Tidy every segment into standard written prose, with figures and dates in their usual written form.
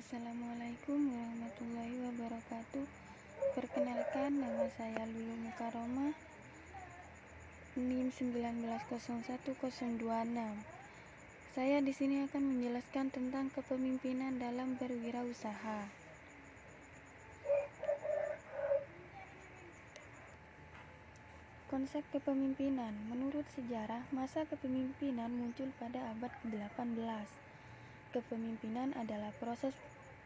Assalamualaikum warahmatullahi wabarakatuh. Perkenalkan, nama saya Lulu Mukaromah, NIM 1901026. Saya di sini akan menjelaskan tentang kepemimpinan dalam berwirausaha. Konsep kepemimpinan. Menurut sejarah, masa kepemimpinan muncul pada abad ke-18. Kepemimpinan adalah proses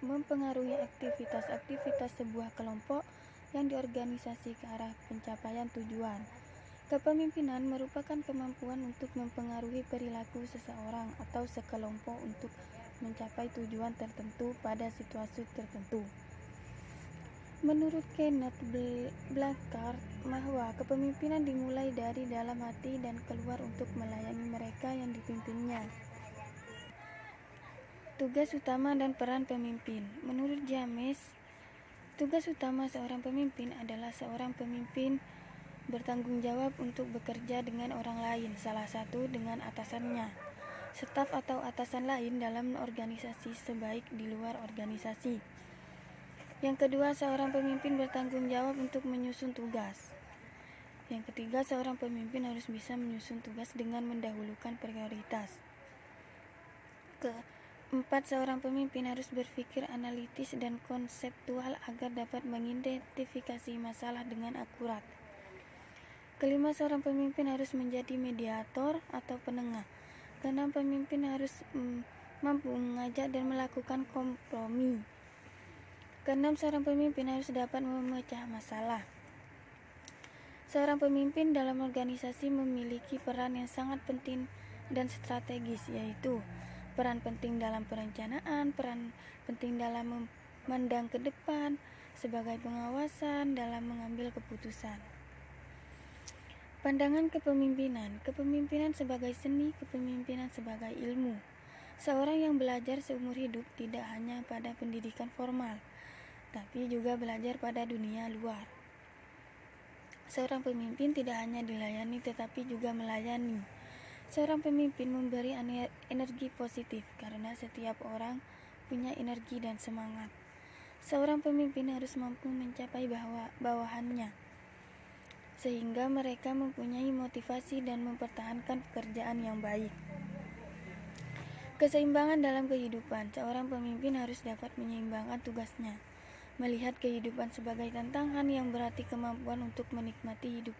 mempengaruhi aktivitas-aktivitas sebuah kelompok yang diorganisasi ke arah pencapaian tujuan. Kepemimpinan merupakan kemampuan untuk mempengaruhi perilaku seseorang atau sekelompok untuk mencapai tujuan tertentu pada situasi tertentu. Menurut Kenneth Blanchard, bahwa kepemimpinan dimulai dari dalam hati dan keluar untuk melayani mereka yang dipimpinnya. Tugas utama dan peran pemimpin. Menurut James, tugas utama seorang pemimpin adalah seorang pemimpin bertanggung jawab untuk bekerja dengan orang lain, salah satu dengan atasannya, staf atau atasan lain dalam organisasi sebaik di luar organisasi. Yang kedua, seorang pemimpin bertanggung jawab untuk menyusun tugas. Yang ketiga, seorang pemimpin harus bisa menyusun tugas dengan mendahulukan prioritas. Keempat, seorang pemimpin harus berpikir analitis dan konseptual agar dapat mengidentifikasi masalah dengan akurat. Kelima, seorang pemimpin harus menjadi mediator atau penengah. Keenam, pemimpin harus mampu mengajak dan melakukan kompromi. Keenam, seorang pemimpin harus dapat memecah masalah. Seorang pemimpin dalam organisasi memiliki peran yang sangat penting dan strategis, yaitu peran penting dalam perencanaan, peran penting dalam memandang ke depan, sebagai pengawasan dalam mengambil keputusan. Pandangan kepemimpinan. Kepemimpinan sebagai seni, kepemimpinan sebagai ilmu. Seorang yang belajar seumur hidup tidak hanya pada pendidikan formal, tapi juga belajar pada dunia luar. Seorang pemimpin tidak hanya dilayani tetapi juga melayani. Seorang pemimpin memberi energi positif karena setiap orang punya energi dan semangat. Seorang pemimpin harus mampu mencapai bawahannya sehingga mereka mempunyai motivasi dan mempertahankan pekerjaan yang baik. Keseimbangan dalam kehidupan. Seorang pemimpin harus dapat menyeimbangkan tugasnya, melihat kehidupan sebagai tantangan yang berarti kemampuan untuk menikmati hidup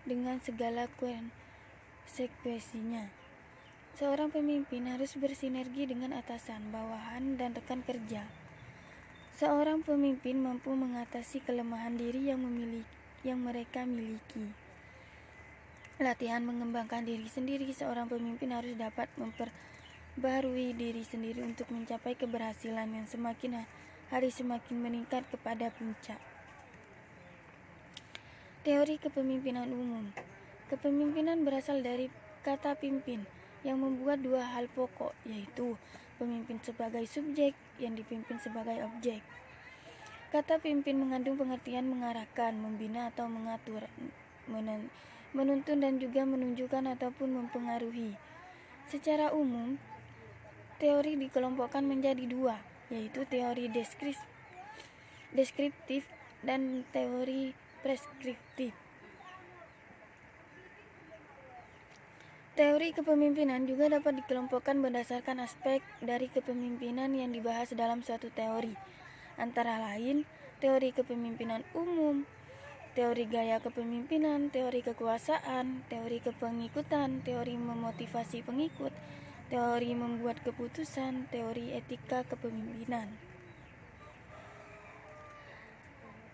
dengan segala konsekuensinya. Seorang pemimpin harus bersinergi dengan atasan, bawahan, dan rekan kerja. Seorang pemimpin mampu mengatasi kelemahan diri yang mereka miliki. Latihan mengembangkan diri sendiri. Seorang pemimpin harus dapat memperbarui diri sendiri untuk mencapai keberhasilan yang semakin hari semakin meningkat kepada puncak. Teori kepemimpinan umum. Kepemimpinan berasal dari kata pimpin yang membuat dua hal pokok, yaitu pemimpin sebagai subjek yang dipimpin sebagai objek. Kata pimpin mengandung pengertian mengarahkan, membina atau mengatur, menuntun dan juga menunjukkan ataupun mempengaruhi. Secara umum, teori dikelompokkan menjadi dua, yaitu teori deskriptif dan teori preskriptif. Teori kepemimpinan juga dapat dikelompokkan berdasarkan aspek dari kepemimpinan yang dibahas dalam suatu teori, antara lain teori kepemimpinan umum, teori gaya kepemimpinan, teori kekuasaan, teori kepengikutan, teori memotivasi pengikut, teori membuat keputusan, teori etika kepemimpinan.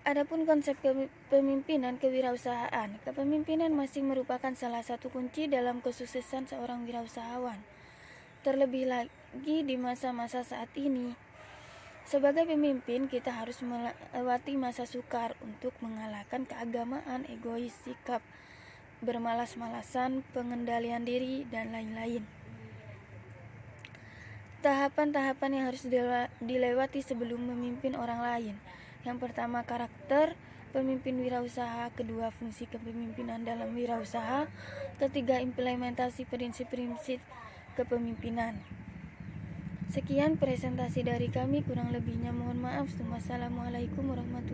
Adapun konsep kepemimpinan kewirausahaan, kepemimpinan masih merupakan salah satu kunci dalam kesuksesan seorang wirausahawan. Terlebih lagi di masa-masa saat ini. Sebagai pemimpin, kita harus melewati masa sukar untuk mengalahkan keagamaan, egois, sikap bermalas-malasan, pengendalian diri, dan lain-lain. Tahapan-tahapan yang harus dilewati sebelum memimpin orang lain. Yang pertama, karakter pemimpin wirausaha. Kedua, fungsi kepemimpinan dalam wirausaha. Ketiga, implementasi prinsip-prinsip kepemimpinan. Sekian presentasi dari kami, kurang lebihnya mohon maaf. Wassalamualaikum warahmatullahi wabarakatuh.